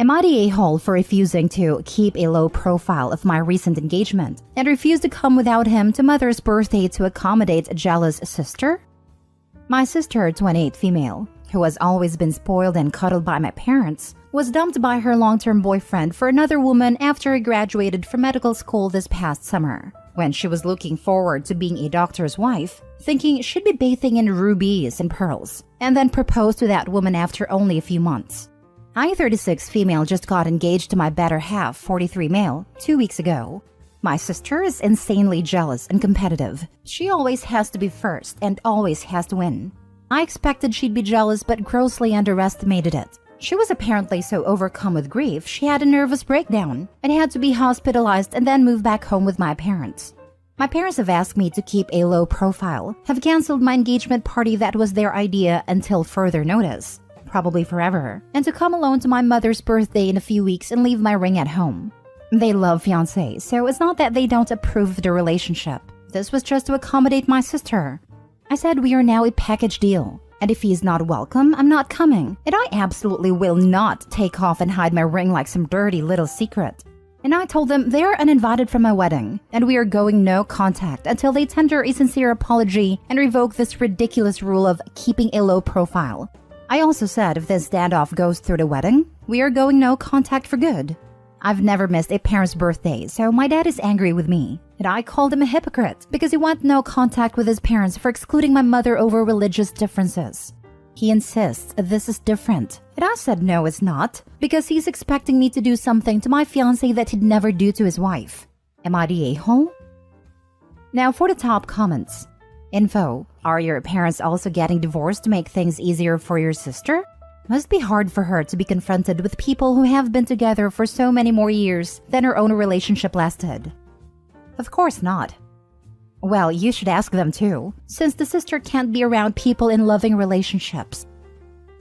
Am I the a-hole for refusing to keep a low profile of my recent engagement and refuse to come without him to mother's birthday to accommodate a jealous sister? My sister, 28 female, who has always been spoiled and cuddled by my parents, was dumped by her long-term boyfriend for another woman after he graduated from medical school this past summer, when she was looking forward to being a doctor's wife, thinking she'd be bathing in rubies and pearls, and then proposed to that woman after only a few months. I, 36 female, just got engaged to my better half, 43 male, 2 weeks ago. My sister is insanely jealous and competitive. She always has to be first and always has to win. I expected she'd be jealous but grossly underestimated it. She was apparently so overcome with grief she had a nervous breakdown and had to be hospitalized and then move back home with my parents. My parents have asked me to keep a low profile, have canceled my engagement party that was their idea until further notice, probably forever, and to come alone to my mother's birthday in a few weeks and leave my ring at home. They love fiancé, so it's not that they don't approve of the relationship. This was just to accommodate my sister. I said we are now a package deal, and if he is not welcome, I'm not coming, and I absolutely will not take off and hide my ring like some dirty little secret. And I told them they are uninvited from my wedding, and we are going no contact until they tender a sincere apology and revoke this ridiculous rule of keeping a low profile. I also said if this standoff goes through the wedding, we are going no contact for good. I've never missed a parent's birthday, so my dad is angry with me, and I called him a hypocrite because he wants no contact with his parents for excluding my mother over religious differences. He insists this is different, and I said no it's not, because he's expecting me to do something to my fiancé that he'd never do to his wife. Am I the a-hole? Now for the top comments. Info: are your parents also getting divorced to make things easier for your sister? Must be hard for her to be confronted with people who have been together for so many more years than her own relationship lasted. Of course not. Well, you should ask them too, since the sister can't be around people in loving relationships.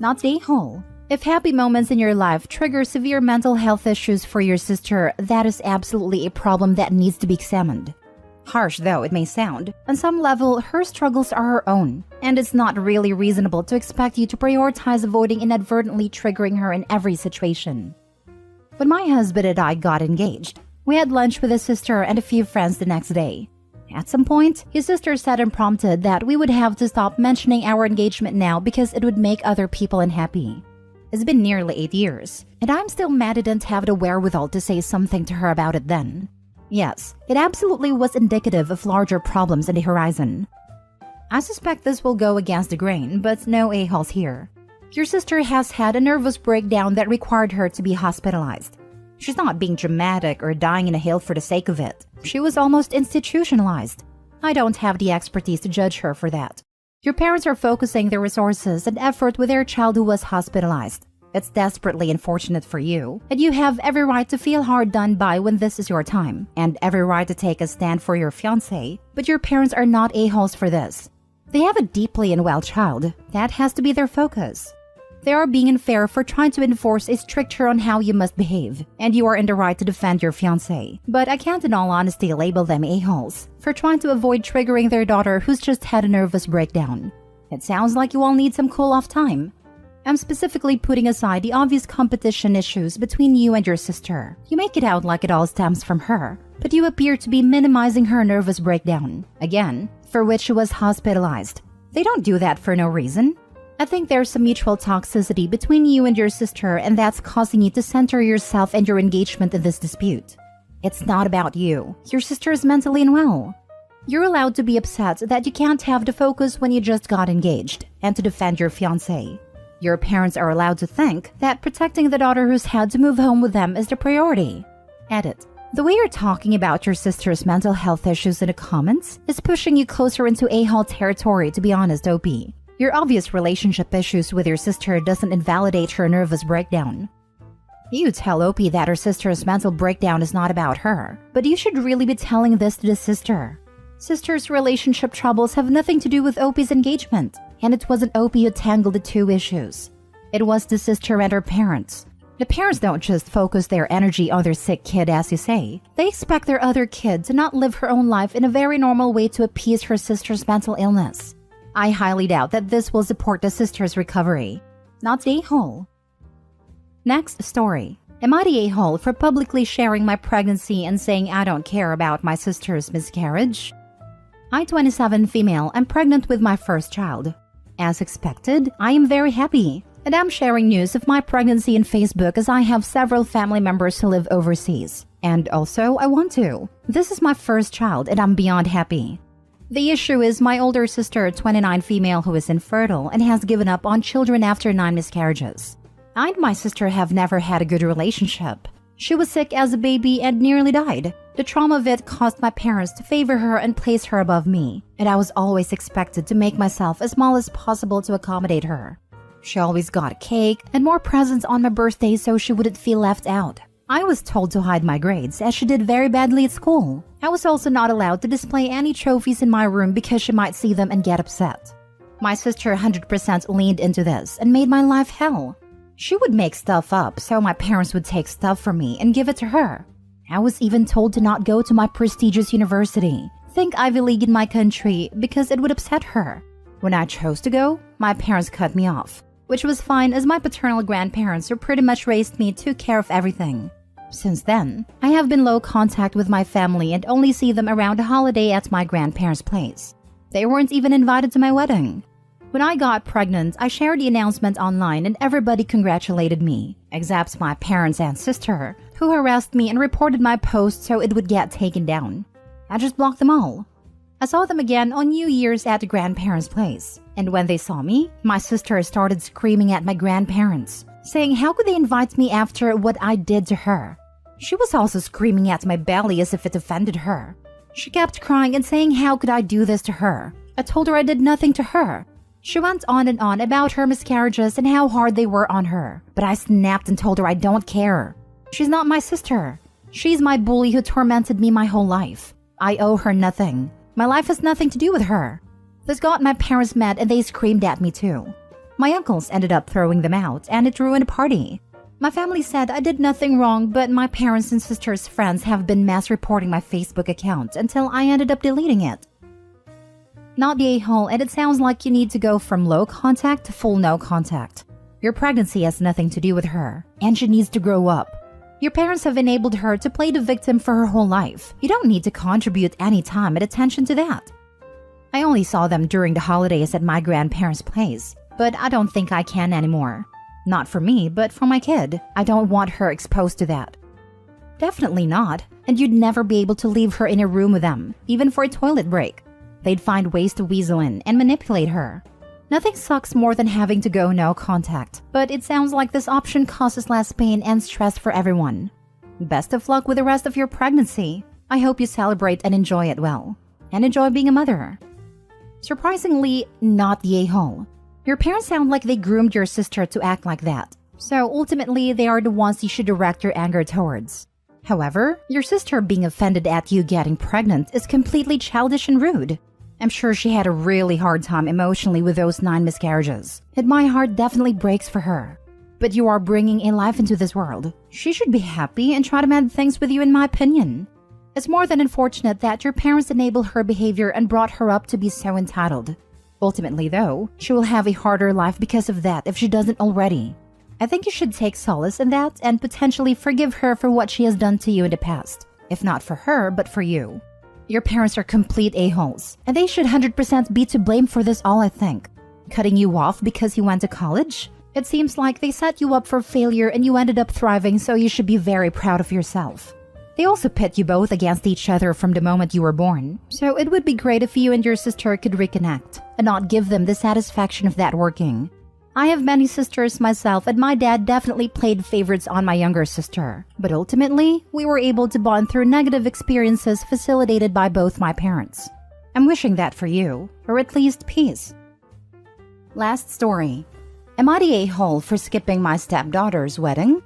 Not the a-hole. If happy moments in your life trigger severe mental health issues for your sister, that is absolutely a problem that needs to be examined. Harsh though it may sound, on some level her struggles are her own, and it's not really reasonable to expect you to prioritize avoiding inadvertently triggering her in every situation. When my husband and I got engaged, we had lunch with his sister and a few friends the next day. At some point, his sister said unprompted that we would have to stop mentioning our engagement now because it would make other people unhappy. It's been nearly 8 years, and I'm still mad I didn't have the wherewithal to say something to her about it then. Yes, it absolutely was indicative of larger problems in the horizon. I suspect this will go against the grain, but no a-holes here. Your sister has had a nervous breakdown that required her to be hospitalized. She's not being dramatic or dying in a hill for the sake of it. She was almost institutionalized. I don't have the expertise to judge her for that. Your parents are focusing their resources and effort with their child who was hospitalized. It's desperately unfortunate for you, and you have every right to feel hard done by when this is your time, and every right to take a stand for your fiancé, but your parents are not a-holes for this. They have a deeply unwell child. That has to be their focus. They are being unfair for trying to enforce a stricture on how you must behave, and you are in the right to defend your fiancé. But I can't in all honesty label them a-holes for trying to avoid triggering their daughter who's just had a nervous breakdown. It sounds like you all need some cool-off time. I'm specifically putting aside the obvious competition issues between you and your sister. You make it out like it all stems from her, but you appear to be minimizing her nervous breakdown, again, for which she was hospitalized. They don't do that for no reason. I think there's some mutual toxicity between you and your sister, and that's causing you to center yourself and your engagement in this dispute. It's not about you. Your sister is mentally unwell. You're allowed to be upset that you can't have the focus when you just got engaged, and to defend your fiancé. Your parents are allowed to think that protecting the daughter who's had to move home with them is the priority. Edit. The way you're talking about your sister's mental health issues in the comments is pushing you closer into a-hole territory, to be honest, OP. Your obvious relationship issues with your sister doesn't invalidate her nervous breakdown. You tell OP that her sister's mental breakdown is not about her, but you should really be telling this to the sister. Sister's relationship troubles have nothing to do with OP's engagement. And it wasn't OP who tangled the two issues. It was the sister and her parents. The parents don't just focus their energy on their sick kid, as you say. They expect their other kid to not live her own life in a very normal way to appease her sister's mental illness. I highly doubt that this will support the sister's recovery. Not the a-hole. Next story. Am I the a-hole for publicly sharing my pregnancy and saying I don't care about my sister's miscarriage? I, 27 female, am pregnant with my first child. As expected, I am very happy, and I'm sharing news of my pregnancy on Facebook as I have several family members who live overseas. And also, I want to. This is my first child and I'm beyond happy. The issue is my older sister, 29 female, who is infertile and has given up on children after 9 miscarriages. I and my sister have never had a good relationship. She was sick as a baby and nearly died. The trauma of it caused my parents to favor her and place her above me, and I was always expected to make myself as small as possible to accommodate her. She always got a cake and more presents on my birthday so she wouldn't feel left out. I was told to hide my grades as she did very badly at school. I was also not allowed to display any trophies in my room because she might see them and get upset. My sister 100% leaned into this and made my life hell. She would make stuff up so my parents would take stuff from me and give it to her. I was even told to not go to my prestigious university, think Ivy League in my country, because it would upset her. When I chose to go, my parents cut me off, which was fine as my paternal grandparents who pretty much raised me took care of everything. Since then, I have been low contact with my family and only see them around a holiday at my grandparents' place. They weren't even invited to my wedding. When I got pregnant, I shared the announcement online and everybody congratulated me, except my parents and sister, who harassed me and reported my post so it would get taken down. I just blocked them all. I saw them again on New Year's at the grandparents' place, and when they saw me, my sister started screaming at my grandparents, saying how could they invite me after what I did to her. She was also screaming at my belly as if it offended her. She kept crying and saying how could I do this to her. I told her I did nothing to her. She went on and on about her miscarriages and how hard they were on her, but I snapped and told her I don't care. She's not my sister. She's my bully who tormented me my whole life. I owe her nothing. My life has nothing to do with her. This got my parents mad and they screamed at me too. My uncles ended up throwing them out and it ruined a party. My family said I did nothing wrong, but my parents and sister's friends have been mass reporting my Facebook account until I ended up deleting it. Not the a-hole, and it sounds like you need to go from low contact to full no contact. Your pregnancy has nothing to do with her, and she needs to grow up. Your parents have enabled her to play the victim for her whole life. You don't need to contribute any time and attention to that. I only saw them during the holidays at my grandparents' place, but I don't think I can anymore. Not for me, but for my kid. I don't want her exposed to that. Definitely not, and you'd never be able to leave her in a room with them, even for a toilet break. They'd find ways to weasel in and manipulate her. Nothing sucks more than having to go no contact, but it sounds like this option causes less pain and stress for everyone. Best of luck with the rest of your pregnancy. I hope you celebrate and enjoy it well. And enjoy being a mother. Surprisingly, not the a-hole. Your parents sound like they groomed your sister to act like that. So ultimately, they are the ones you should direct your anger towards. However, your sister being offended at you getting pregnant is completely childish and rude. I'm sure she had a really hard time emotionally with those 9 miscarriages, and my heart definitely breaks for her. But you are bringing a life into this world. She should be happy and try to mend things with you, in my opinion. It's more than unfortunate that your parents enabled her behavior and brought her up to be so entitled. Ultimately, though, she will have a harder life because of that if she doesn't already. I think you should take solace in that and potentially forgive her for what she has done to you in the past. If not for her, but for you. Your parents are complete a-holes, and they should 100% be to blame for this all, I think. Cutting you off because you went to college? It seems like they set you up for failure and you ended up thriving, so you should be very proud of yourself. They also pit you both against each other from the moment you were born, so it would be great if you and your sister could reconnect and not give them the satisfaction of that working. I have many sisters myself, and my dad definitely played favorites on my younger sister, but ultimately, we were able to bond through negative experiences facilitated by both my parents. I'm wishing that for you, or at least peace. Last story. Am I the a-hole for skipping my stepdaughter's wedding?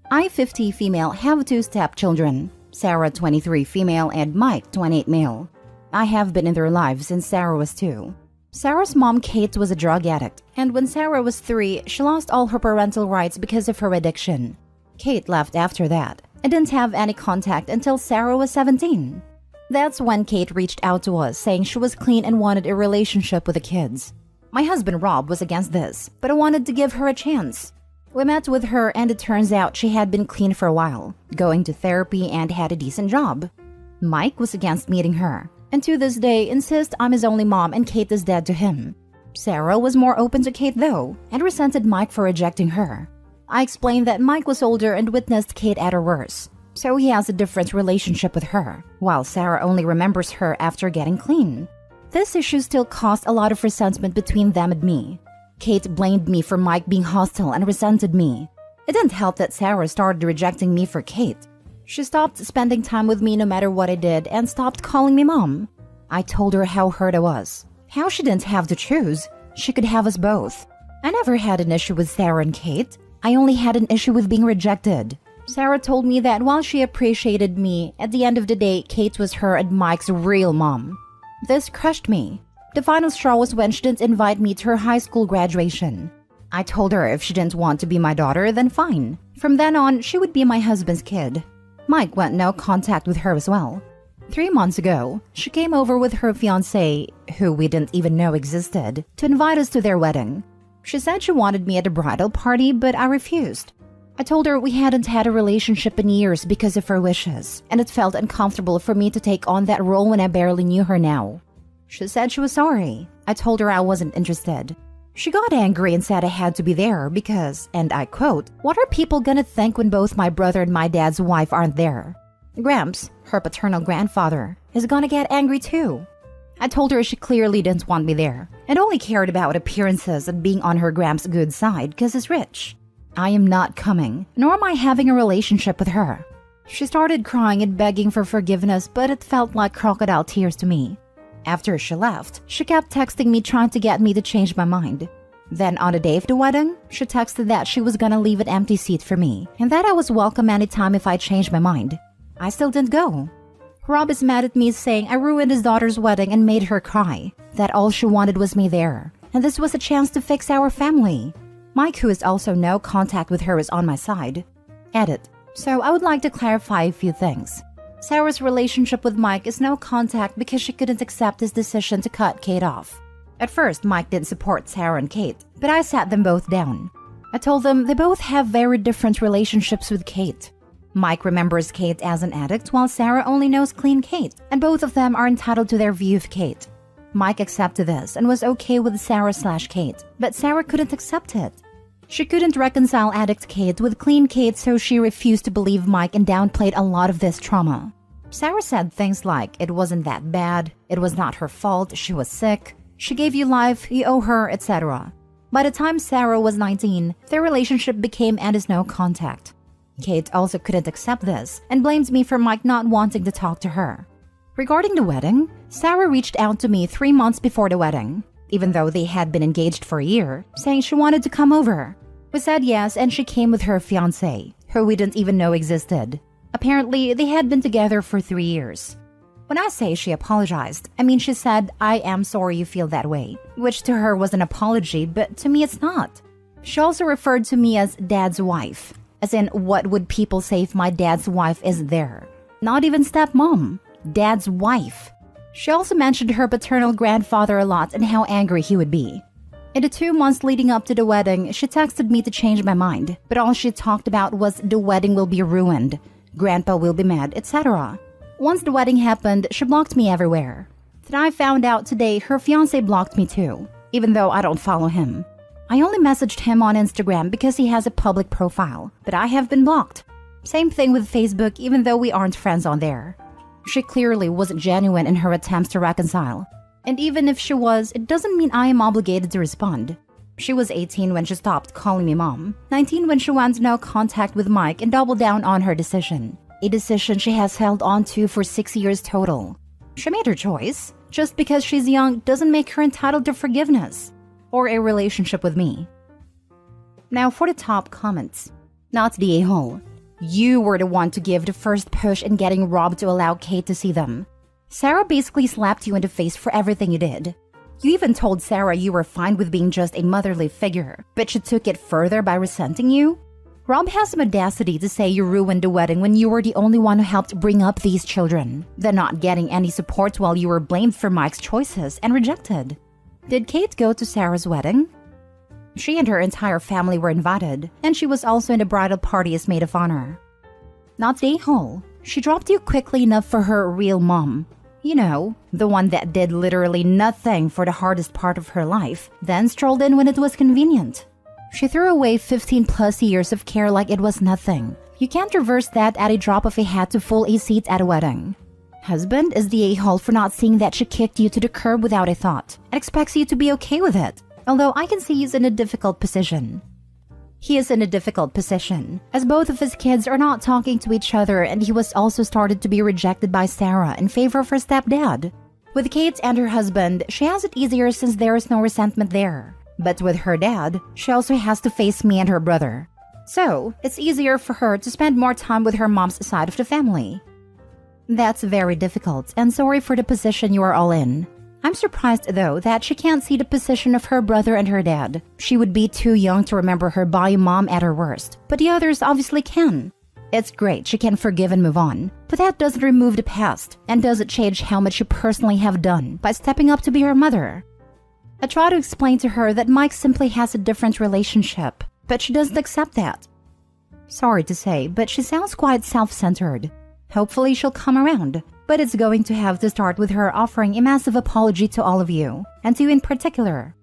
I, 50 female, have 2 stepchildren, Sarah, 23 female, and Mike, 28 male. I have been in their lives since Sarah was 2. Sarah's mom, Kate, was a drug addict, and when Sarah was 3, she lost all her parental rights because of her addiction. Kate left after that, and didn't have any contact until Sarah was 17. That's when Kate reached out to us, saying she was clean and wanted a relationship with the kids. My husband, Rob, was against this, but I wanted to give her a chance. We met with her and it turns out she had been clean for a while, going to therapy and had a decent job. Mike was against meeting her, and to this day insists I'm his only mom and Kate is dead to him. Sarah was more open to Kate though, and resented Mike for rejecting her. I explained that Mike was older and witnessed Kate at her worst, so he has a different relationship with her, while Sarah only remembers her after getting clean. This issue still caused a lot of resentment between them and me. Kate blamed me for Mike being hostile and resented me. It didn't help that Sarah started rejecting me for Kate. She stopped spending time with me no matter what I did and stopped calling me mom. I told her how hurt I was, how she didn't have to choose. She could have us both. I never had an issue with Sarah and Kate. I only had an issue with being rejected. Sarah told me that while she appreciated me, at the end of the day, Kate was her and Mike's real mom. This crushed me. The final straw was when she didn't invite me to her high school graduation. I told her if she didn't want to be my daughter, then fine. From then on, she would be my husband's kid. Mike went no contact with her as well. 3 months ago, she came over with her fiancé, who we didn't even know existed, to invite us to their wedding. She said she wanted me at the bridal party, but I refused. I told her we hadn't had a relationship in years because of her wishes, and it felt uncomfortable for me to take on that role when I barely knew her now. She said she was sorry. I told her I wasn't interested. She got angry and said I had to be there because, and I quote, "What are people gonna think when both my brother and my dad's wife aren't there?" Gramps, her paternal grandfather, is gonna get angry too. I told her she clearly didn't want me there and only cared about appearances and being on her Gramps' good side because he's rich. I am not coming, nor am I having a relationship with her. She started crying and begging for forgiveness, but it felt like crocodile tears to me. After she left, she kept texting me trying to get me to change my mind. Then on the day of the wedding, she texted that she was gonna leave an empty seat for me and that I was welcome anytime if I changed my mind. I still didn't go. Rob is mad at me saying I ruined his daughter's wedding and made her cry, that all she wanted was me there, and this was a chance to fix our family. Mike, who is also no contact with her, is on my side. Edit. So I would like to clarify a few things. Sarah's relationship with Mike is no contact because she couldn't accept his decision to cut Kate off. At first, Mike didn't support Sarah and Kate, but I sat them both down. I told them they both have very different relationships with Kate. Mike remembers Kate as an addict while Sarah only knows clean Kate, and both of them are entitled to their view of Kate. Mike accepted this and was okay with Sarah/Kate, but Sarah couldn't accept it. She couldn't reconcile addict Kate with clean Kate, so she refused to believe Mike and downplayed a lot of this trauma. Sarah said things like it wasn't that bad, it was not her fault, she was sick, she gave you life, you owe her, etc. By the time Sarah was 19, their relationship became and is no contact. Kate also couldn't accept this and blames me for Mike not wanting to talk to her. Regarding the wedding, Sarah reached out to me 3 months before the wedding, even though they had been engaged for a year, saying she wanted to come over. We said yes, and she came with her fiancé, who we didn't even know existed. Apparently, they had been together for 3 years. When I say she apologized, I mean she said, "I am sorry you feel that way," which to her was an apology, but to me it's not. She also referred to me as dad's wife, as in what would people say if my dad's wife isn't there? Not even stepmom, dad's wife. She also mentioned her paternal grandfather a lot and how angry he would be. In the 2 months leading up to the wedding, she texted me to change my mind, but all she talked about was the wedding will be ruined, grandpa will be mad, etc. Once the wedding happened, she blocked me everywhere. Then I found out today her fiancé blocked me too, even though I don't follow him. I only messaged him on Instagram because he has a public profile, but I have been blocked. Same thing with Facebook, even though we aren't friends on there. She clearly wasn't genuine in her attempts to reconcile. And even if she was, it doesn't mean I am obligated to respond. She was 18 when she stopped calling me mom, 19 when she went no contact with Mike and doubled down on her decision. A decision she has held on to for 6 years total. She made her choice. Just because she's young doesn't make her entitled to forgiveness or a relationship with me. Now for the top comments. Not the a-hole. You were the one to give the first push in getting Rob to allow Kate to see them. Sarah basically slapped you in the face for everything you did. You even told Sarah you were fine with being just a motherly figure, but she took it further by resenting you? Rob has some audacity to say you ruined the wedding when you were the only one who helped bring up these children, then not getting any support while you were blamed for Mike's choices and rejected. Did Kate go to Sarah's wedding? She and her entire family were invited, and she was also in the bridal party as maid of honor. Not the a-hole. She dropped you quickly enough for her real mom. You know, the one that did literally nothing for the hardest part of her life, then strolled in when it was convenient. She threw away 15 plus years of care like it was nothing. You can't reverse that at a drop of a hat to fill a seat at a wedding. Husband is the a-hole for not seeing that she kicked you to the curb without a thought and expects you to be okay with it, although I can see he's in a difficult position. He is in a difficult position, as both of his kids are not talking to each other, and he was also started to be rejected by Sarah in favor of her stepdad. With Kate and her husband, she has it easier since there is no resentment there. But with her dad, she also has to face me and her brother. So, it's easier for her to spend more time with her mom's side of the family. That's very difficult, and sorry for the position you are all in. I'm surprised, though, that she can't see the position of her brother and her dad. She would be too young to remember her bio mom at her worst, but the others obviously can. It's great she can forgive and move on, but that doesn't remove the past and doesn't change how much you personally have done by stepping up to be her mother. I try to explain to her that Mike simply has a different relationship, but she doesn't accept that. Sorry to say, but she sounds quite self-centered. Hopefully she'll come around. But it's going to have to start with her offering a massive apology to all of you, and to you in particular.